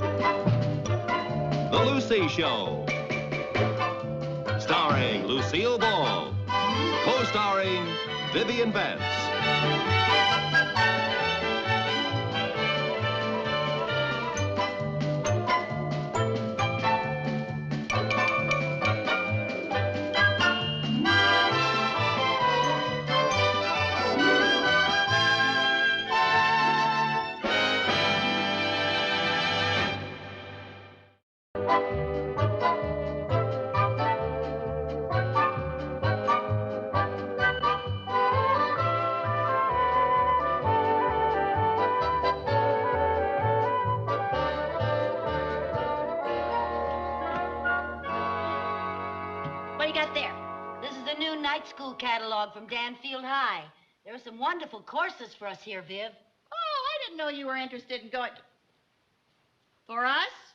The Lucy Show. Starring Lucille Ball. Co-starring Vivian Vance. What do you got there? This is the new night school catalog from Danfield High. There are some wonderful courses for us here, Viv. Oh, I didn't know you were interested in going. For us?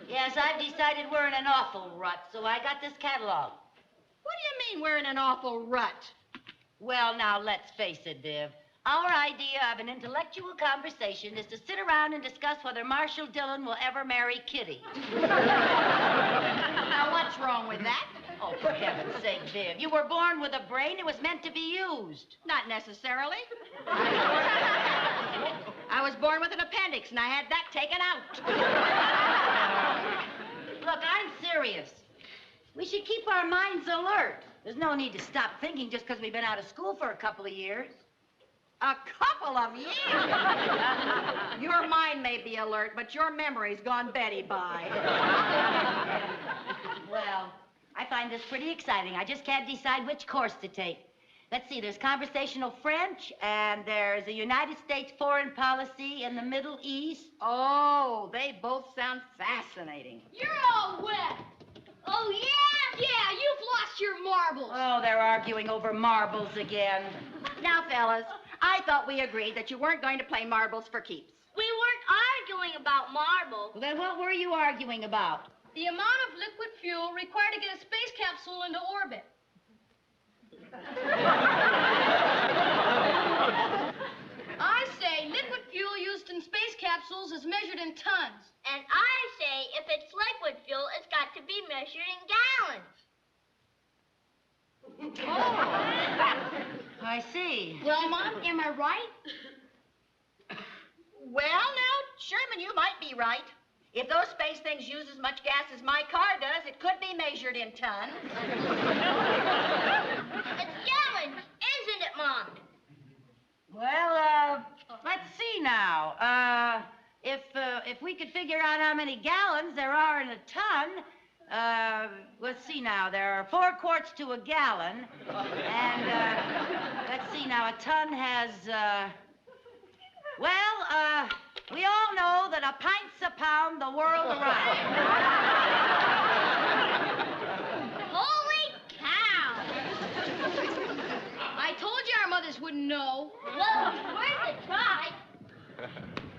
Yes, I've decided we're in an awful rut, so I got this catalog. What do you mean we're in an awful rut? Well, now, let's face it, Viv. Our idea of an intellectual conversation is to sit around and discuss whether Marshall Dillon will ever marry Kitty. Now, what's wrong with that? Oh, for heaven's sake, Viv. You were born with a brain. It was meant to be used. Not necessarily. I was born with an appendix, and I had that taken out. Look, I'm serious. We should keep our minds alert. There's no need to stop thinking just because we've been out of school for a couple of years. A couple of years? Your mind may be alert, but your memory's gone Betty by. Well, I find this pretty exciting. I just can't decide which course to take. Let's see, there's conversational French, and there's a United States foreign policy in the Middle East. Oh, they both sound fascinating. You're all wet. Oh, yeah, you've lost your marbles. Oh, they're arguing over marbles again. Now, fellas, I thought we agreed that you weren't going to play marbles for keeps. We weren't arguing about marbles. Well, then what were you arguing about? The amount of liquid fuel required to get a space capsule into orbit. I say liquid fuel used in space capsules is measured in tons. And I say if it's liquid fuel, it's got to be measured in gallons. Oh. I see. Well, Mom, am I right? Well, now, Sherman, you might be right. If those space things use as much gas as my car does, it could be measured in tons. It's gallons, isn't it, Mom? Well, let's see now. If we could figure out how many gallons there are in a ton, let's see now. There are 4 quarts to a gallon, and let's see now. A ton has, we all know that a pint's a pound the world around. Holy cow! I told you our mothers wouldn't know. Well, it's worth a try.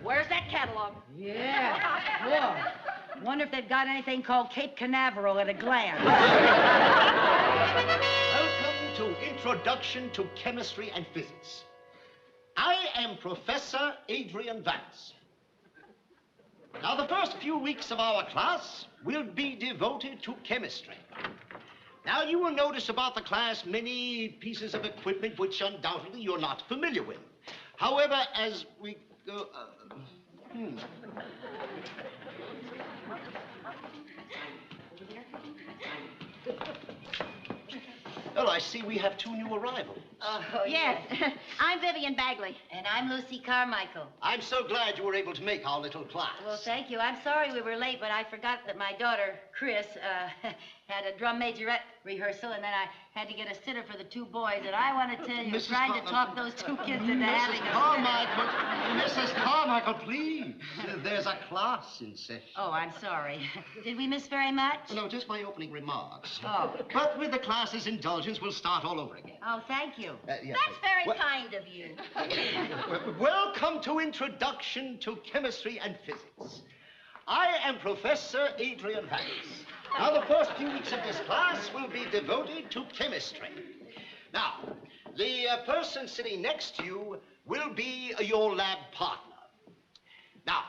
Where's that catalog? Yeah. Whoa. Wonder if they've got anything called Cape Canaveral at a glance. Welcome to Introduction to Chemistry and Physics. I am Professor Adrian Vance. Now, the first few weeks of our class will be devoted to chemistry. Now, you will notice about the class many pieces of equipment which undoubtedly you're not familiar with. However, as we go... Well, I see we have 2 new arrivals. Oh, Yes. I'm Vivian Bagley. And I'm Lucy Carmichael. I'm so glad you were able to make our little class. Well, thank you. I'm sorry we were late, but I forgot that my daughter, Chris, had a drum majorette rehearsal, and then I had to get a sitter for the 2 boys. And I want to tell you, trying to talk those 2 kids into having a Mrs. Carmichael, please. There's a class in session. Oh, I'm sorry. Did we miss very much? No, just my opening remarks. Oh. But with the class's indulgence, we'll start all over again. Oh, thank you. Yeah. That's very kind of you. Welcome to Introduction to Chemistry and Physics. I am Professor Adrian Vance. Now, the first few weeks of this class will be devoted to chemistry. Now, the person sitting next to you will be your lab partner. Now,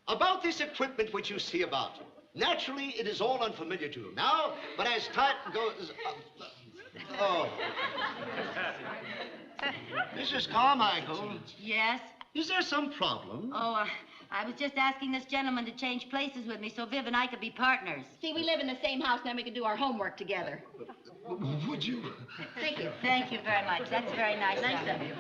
about this equipment which you see about you. Naturally, it is all unfamiliar to you now, but as time goes... oh. Mrs. Carmichael, Yes? is there some problem? Oh, I was just asking this gentleman to change places with me so Viv and I could be partners. See, we live in the same house, now we can do our homework together. Would you? Thank you. Thank you very much. That's very nice of you.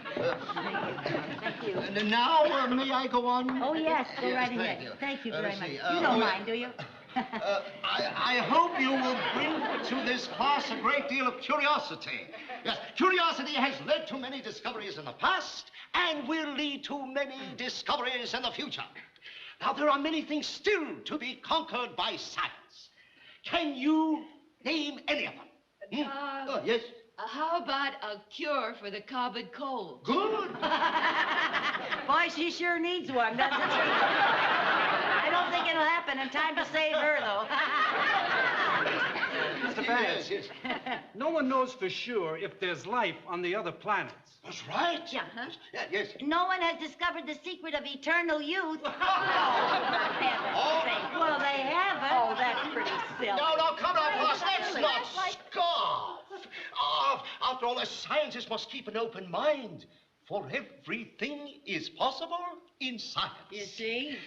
Thank you. And now, may I go on? Oh, yes. Go right Thank ahead. you. Thank you very Let's much. see, You don't mind, do you? I hope you will bring to this class a great deal of curiosity. Yes, curiosity has led to many discoveries in the past and will lead to many discoveries in the future. Now, there are many things still to be conquered by science. Can you name any of them? Oh, yes? How about a cure for the common cold? Good. Boy, she sure needs one, doesn't she? I don't think it'll happen in time to save her, though. Mr. Vance, Yes, yes. no one knows for sure if there's life on the other planets. That's right. Yeah, huh? Yeah, yes. No one has discovered the secret of eternal youth. Well, they haven't. Oh, that's pretty silly. No, come on, boss. That's not scoff. After all, a scientist must keep an open mind. For everything is possible in science. You see?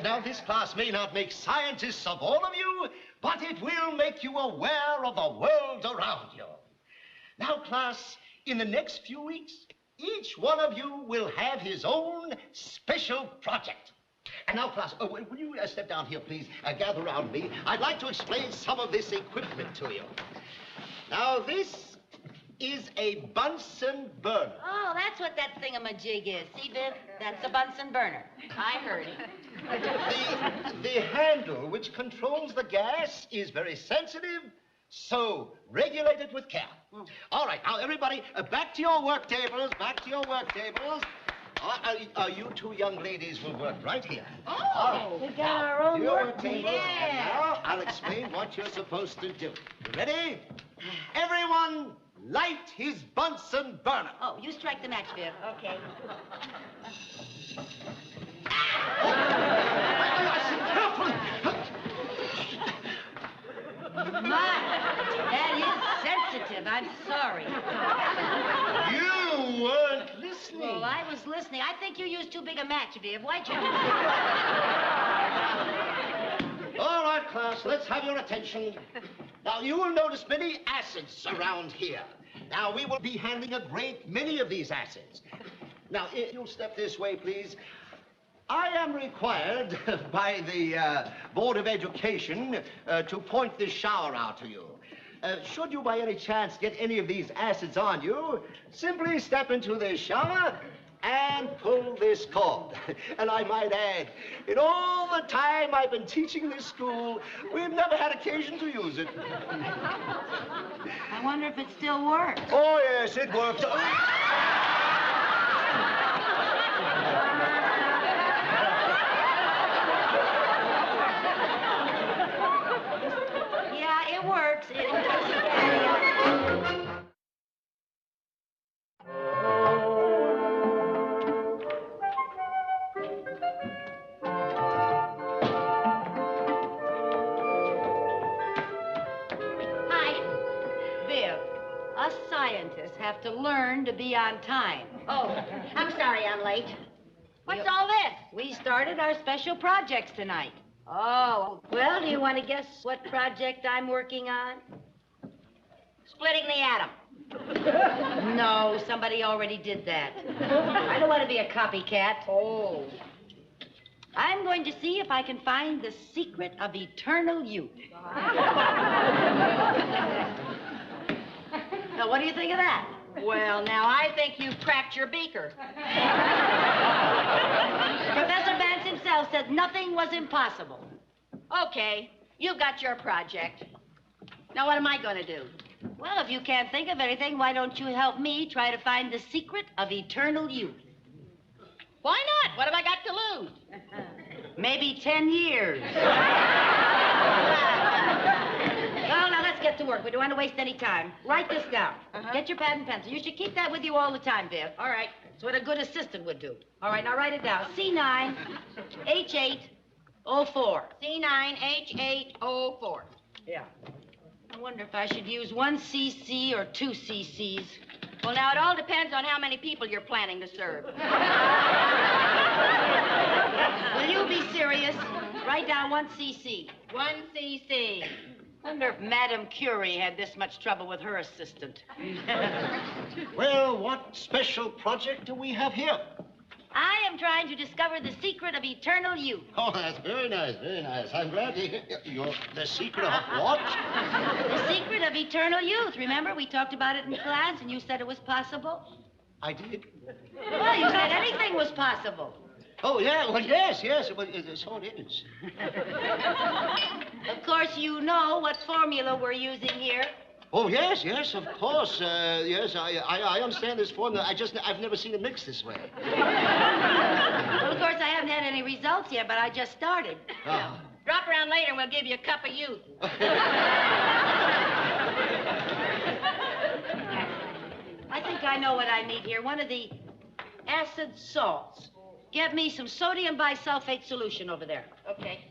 Now, this class may not make scientists of all of you, but it will make you aware of the world around you. Now, class, in the next few weeks, each one of you will have his own special project. And now, class, will you step down here, please? Gather around me. I'd like to explain some of this equipment to you. Now, this is a Bunsen burner. Oh, that's what that thingamajig is. See, Viv? That's a Bunsen burner. I heard it. The handle which controls the gas is very sensitive, so regulate it with care. All right, now, everybody, back to your work tables, back to your work tables. You two young ladies will work right here. Oh, we got our own work table. And now I'll explain what you're supposed to do. You ready? Everyone, light his Bunsen burner. Oh, you strike the match, Viv. Okay. Carefully. My, that is sensitive. I'm sorry. You weren't listening. Well, I was listening. I think you used too big a match, Viv. Why'd you? All right, class, let's have your attention. Now, you will notice many acids around here. Now, we will be handling a great many of these acids. Now, if you'll step this way, please. I am required by the Board of Education to point this shower out to you. Should you by any chance get any of these acids on you, simply step into this shower and pull this cord. And I might add, in all the time I've been teaching this school, we've never had occasion to use it. I wonder if it still works. Oh, yes, it works. Yeah, it works. Us scientists have to learn to be on time. Oh, I'm sorry I'm late. What's all this? We started our special projects tonight. Oh, well, do you want to guess what project I'm working on? Splitting the atom. No, somebody already did that. I don't want to be a copycat. Oh. I'm going to see if I can find the secret of eternal youth. Now, what do you think of that? Well, now, I think you've cracked your beaker. Professor Vance himself said nothing was impossible. Okay, you've got your project. Now, what am I going to do? Well, if you can't think of anything, why don't you help me try to find the secret of eternal youth? Why not? What have I got to lose? Maybe 10 years. Well, now let's get to work. We don't want to waste any time. Write this down. Get your pad and pencil. You should keep that with you all the time, Viv. All right. That's what a good assistant would do. All right, now write it down. C9H804. C9H804. Yeah. I wonder if I should use 1 cc or 2 cc's. Well, now, it all depends on how many people you're planning to serve. Will you be serious? Write down 1 cc. 1 cc. Wonder if Madame Curie had this much trouble with her assistant. Well, what special project do we have here? I am trying to discover the secret of eternal youth. Oh, that's very nice, very nice. I'm glad to hear the secret of what? The secret of eternal youth. Remember, we talked about it in class, and you said it was possible? I did? Well, you said anything was possible. Oh, yeah, well, yes, well, so it is. Of course, you know what formula we're using here. Oh, yes, of course. Yes, I understand this formula. I've never seen it mixed this way. Well, of course, I haven't had any results yet, but I just started. Oh. Drop around later and we'll give you a cup of youth. I think I know what I need here. One of the acid salts. Get me some sodium bisulfate solution over there. Okay.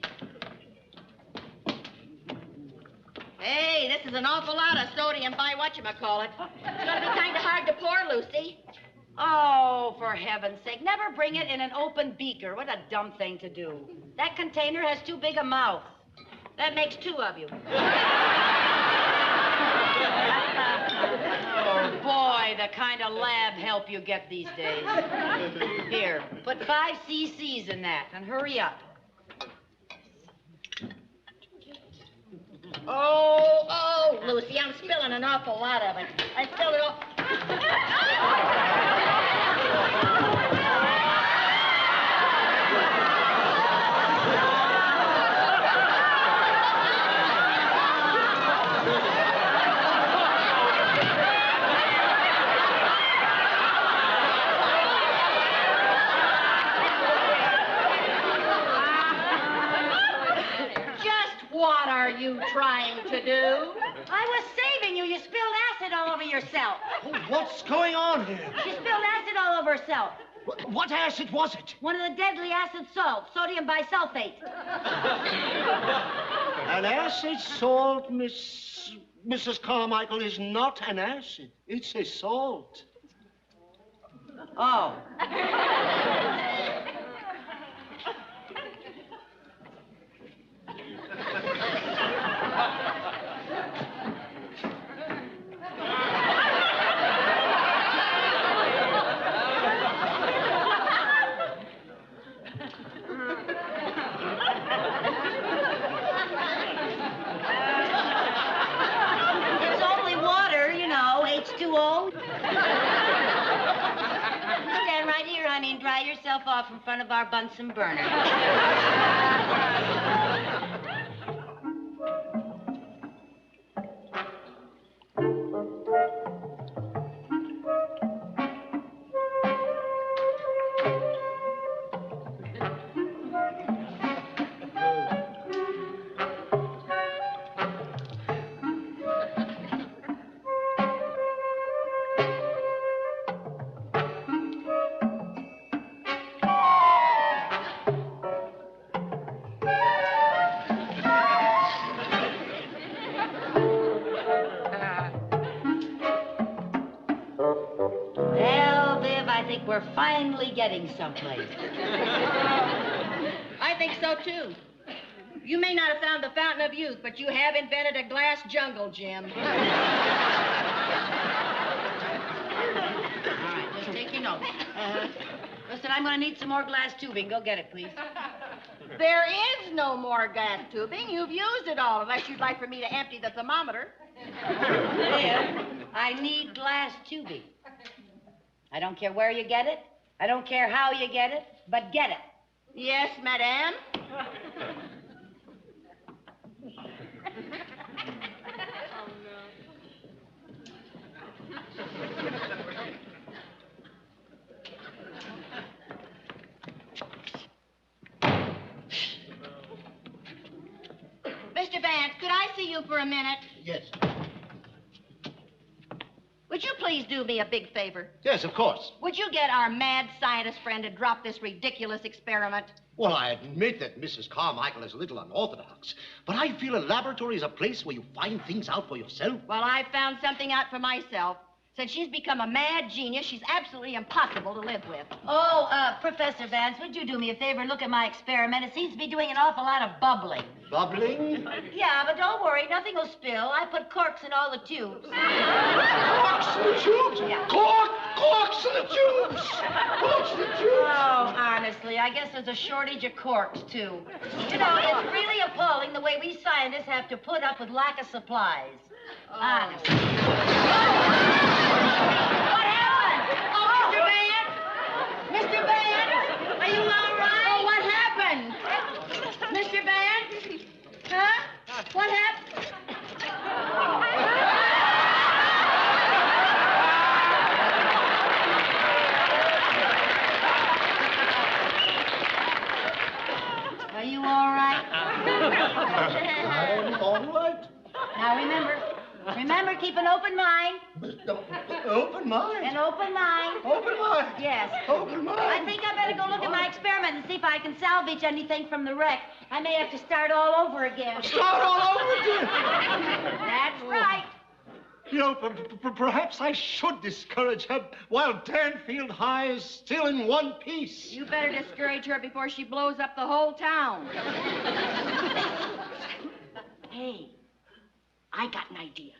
Hey, this is an awful lot of sodium whatchamacallit. It's gonna be kind of hard to pour, Lucy. Oh, for heaven's sake, never bring it in an open beaker. What a dumb thing to do. That container has too big a mouth. That makes 2 of you. Oh, boy, the kind of lab help you get these days. Here, put 5 cc's in that, and hurry up. Oh, Lucy, I'm spilling an awful lot of it. I spilled it all. What are you trying to do? I was saving you. You spilled acid all over yourself. Oh, what's going on here? She spilled acid all over herself. What acid was it? One of the deadly acid salts, sodium bisulfate. An acid salt, Mrs. Carmichael, is not an acid. It's a salt. Oh. It's only water, you know, H2O. Stand right here, honey, and dry yourself off in front of our Bunsen burner. We're finally getting someplace. I think so, too. You may not have found the fountain of youth, but you have invented a glass jungle, Jim. All right, just take your notes. Listen, I'm going to need some more glass tubing. Go get it, please. There is no more gas tubing. You've used it all, unless you'd like for me to empty the thermometer. Liv, I need glass tubing. I don't care where you get it. I don't care how you get it, but get it. Yes, madame. Mr. Vance, could I see you for a minute? Yes. Would Would you please do me a big favor? Yes, of course. Would you get our mad scientist friend to drop this ridiculous experiment? Well, I admit that Mrs. Carmichael is a little unorthodox, but I feel a laboratory is a place where you find things out for yourself. Well, I found something out for myself. Since she's become a mad genius, she's absolutely impossible to live with. Oh, Professor Vance, would you do me a favor and look at my experiment? It seems to be doing an awful lot of bubbling. Bubbling? Yeah, but don't worry, nothing will spill. I put corks in all the tubes. Corks in the tubes? Yeah. Corks in the tubes! Corks in the tubes! Oh, honestly, I guess there's a shortage of corks, too. You know, it's really appalling the way we scientists have to put up with lack of supplies. Honestly. What happened? Oh, Mr. Vance? Mr. Vance? Are you all right? Oh, what happened? Mr. Vance? Huh? What happened? Are you all right? I'm all right. Now remember, keep an open mind. Open mind? An open mind. Open mind? Yes. Open mind? I think I better go look at my experiment and see if I can salvage anything from the wreck. I may have to start all over again. Start all over again? That's right. You know, perhaps I should discourage her while Danfield High is still in one piece. You better discourage her before she blows up the whole town. Hey, I got an idea.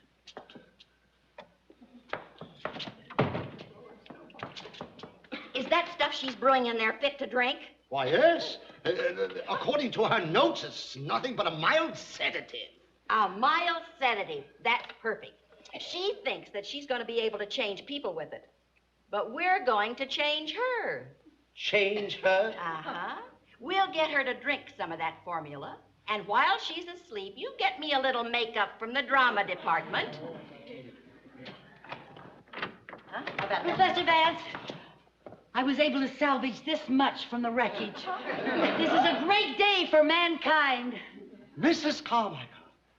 Is that stuff she's brewing in there fit to drink? Why, yes. According to her notes, it's nothing but a mild sedative. A mild sedative. That's perfect. She thinks that she's going to be able to change people with it. But we're going to change her. Change her? Uh-huh. We'll get her to drink some of that formula. And while she's asleep, you get me a little makeup from the drama department. Huh? How about that? Professor Vance, I was able to salvage this much from the wreckage. This is a great day for mankind. Mrs. Carmichael,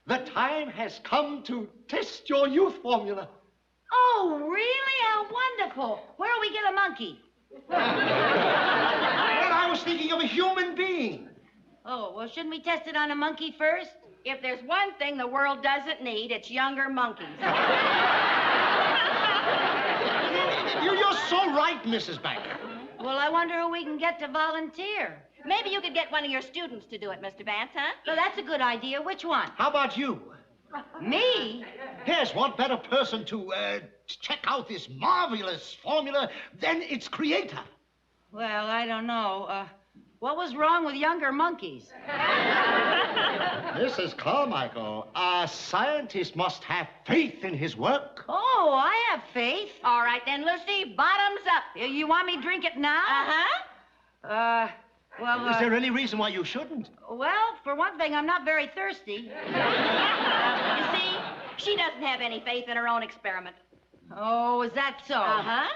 the time has come to test your youth formula. Oh, really? How wonderful. Where'll we get a monkey? Well, I was thinking of a human being. Oh, well, shouldn't we test it on a monkey first? If there's one thing the world doesn't need, it's younger monkeys. You're so right, Mrs. Banker. Well, I wonder who we can get to volunteer. Maybe you could get one of your students to do it, Mr. Vance, huh? Well, that's a good idea. Which one? How about you? Me? Yes, what better person to check out this marvelous formula than its creator? Well, I don't know. What was wrong with younger monkeys? Mrs. Carmichael, a scientist must have faith in his work. Oh, I have faith. All right, then, Lucy, bottoms up. You want me to drink it now? Uh-huh. Well, Is there any reason why you shouldn't? Well, for one thing, I'm not very thirsty. You see, she doesn't have any faith in her own experiment. Oh, is that so? Uh-huh.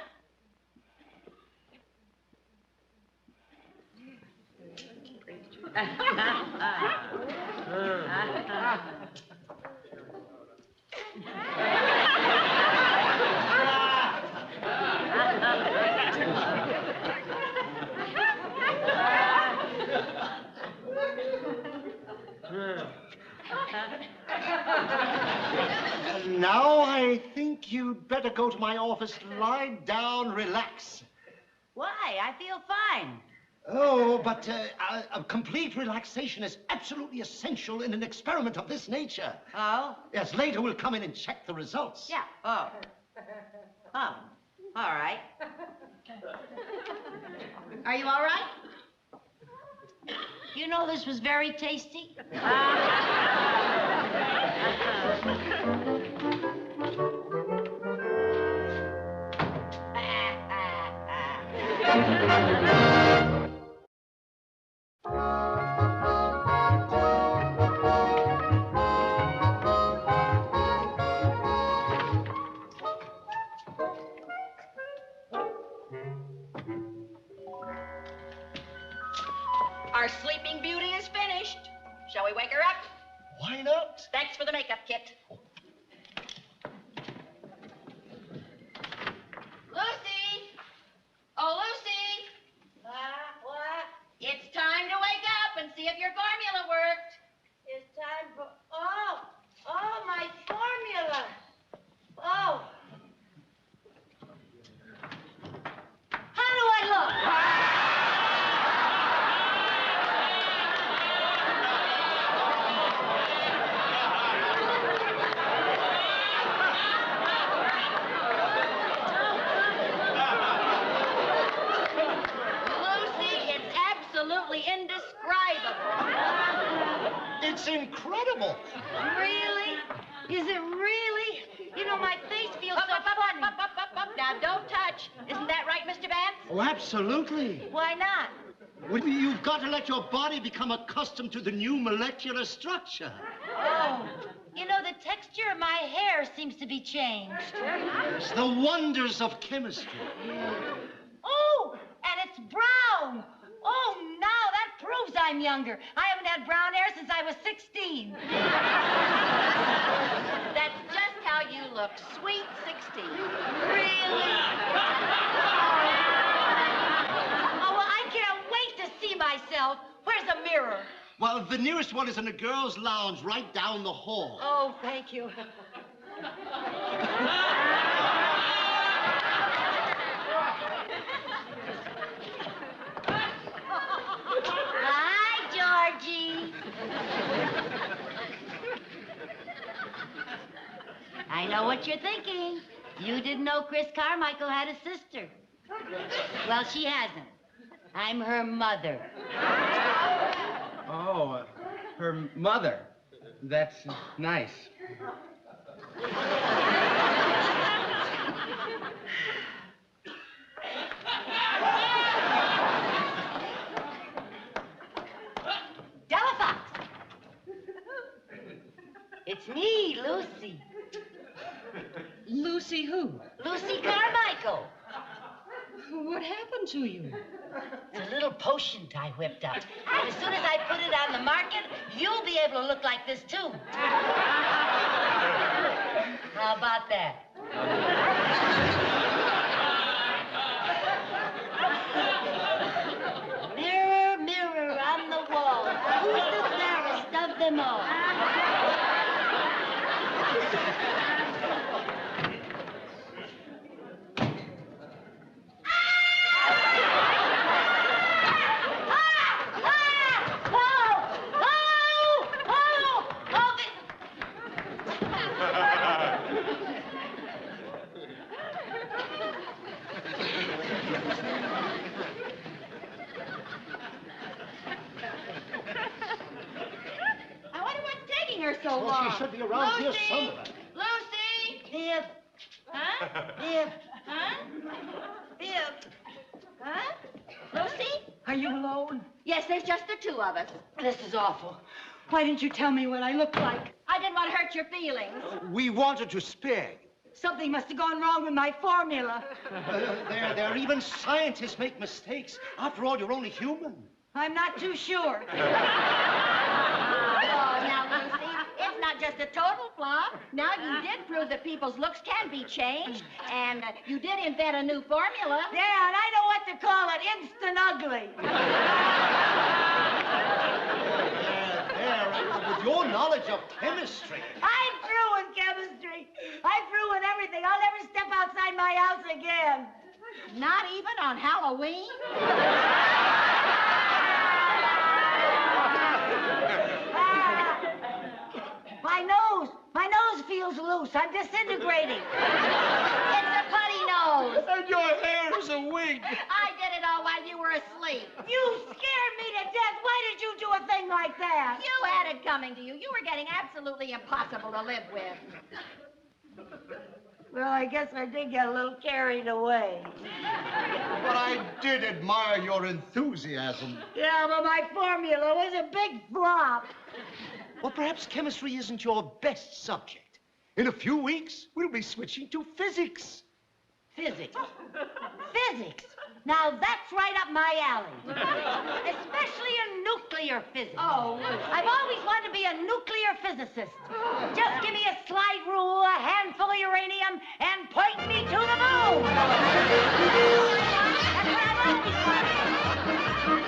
Now I think you'd better go to my office, lie down, relax. Why? I feel fine. Oh, but a complete relaxation is absolutely essential in an experiment of this nature. Oh? Yes, later we'll come in and check the results. Yeah. Oh. Oh. All right. Are you all right? You know this was very tasty? Our Sleeping Beauty is finished. Shall we wake her up? Why not? Thanks for the makeup kit. It's time to wake up and see if your formula worked. It's time for... Oh, my formula. Oh. How do I look? Indescribable. It's incredible. Really? Is it really? You know, my face feels so funny. Now, don't touch. Isn't that right, Mr. Vance? Oh, absolutely. Why not? Well, you've got to let your body become accustomed to the new molecular structure. Oh, you know, the texture of my hair seems to be changed. It's the wonders of chemistry. Oh, and it's brown. Oh, now that proves I'm younger. I haven't had brown hair since I was 16. That's just how you look. Sweet 16. Really? Oh, well, I can't wait to see myself. Where's a mirror? Well, the nearest one is in the girls' lounge right down the hall. Oh, thank you. Hi, Georgie. I know what you're thinking. You didn't know Chris Carmichael had a sister. Well, she hasn't. I'm her mother. Oh, her mother. That's nice. Delafox. It's me, Lucy. Lucy who? Lucy Carmichael. What happened to you? It's a little potion I whipped up. And as soon as I put it on the market, you'll be able to look like this, too. How about that? Mirror, mirror on the wall, who's the fairest of them all? So long. She should be around here somewhere. Lucy! Viv. Huh? Viv. Huh? Viv. Huh? Lucy? Are you alone? Yes, there's just the two of us. This is awful. Why didn't you tell me what I look like? I didn't want to hurt your feelings. We wanted to spare you. Something must have gone wrong with my formula. There, even scientists make mistakes. After all, you're only human. I'm not too sure. Oh, now, Lucy, it's not just a total flop. Now, you did prove that people's looks can be changed, and you did invent a new formula. Yeah, and I know what to call it, instant ugly. With your knowledge of chemistry. I'm through with chemistry. I'm through with everything. I'll never step outside my house again. Not even on Halloween? My nose feels loose. I'm disintegrating. It's a putty nose. And your hair is a wig. I did it all while you were asleep. You scared me to death. Why did you do a thing like that? You had it coming to you. You were getting absolutely impossible to live with. Well, I guess I did get a little carried away. But I did admire your enthusiasm. Yeah, but my formula was a big flop. Well, perhaps chemistry isn't your best subject. In a few weeks, we'll be switching to physics. Physics? Physics? Now, that's right up my alley. Especially in nuclear physics. Oh, I've always wanted to be a nuclear physicist. Just give me a slide rule, a handful of uranium, and point me to the moon. That's what I've always wanted.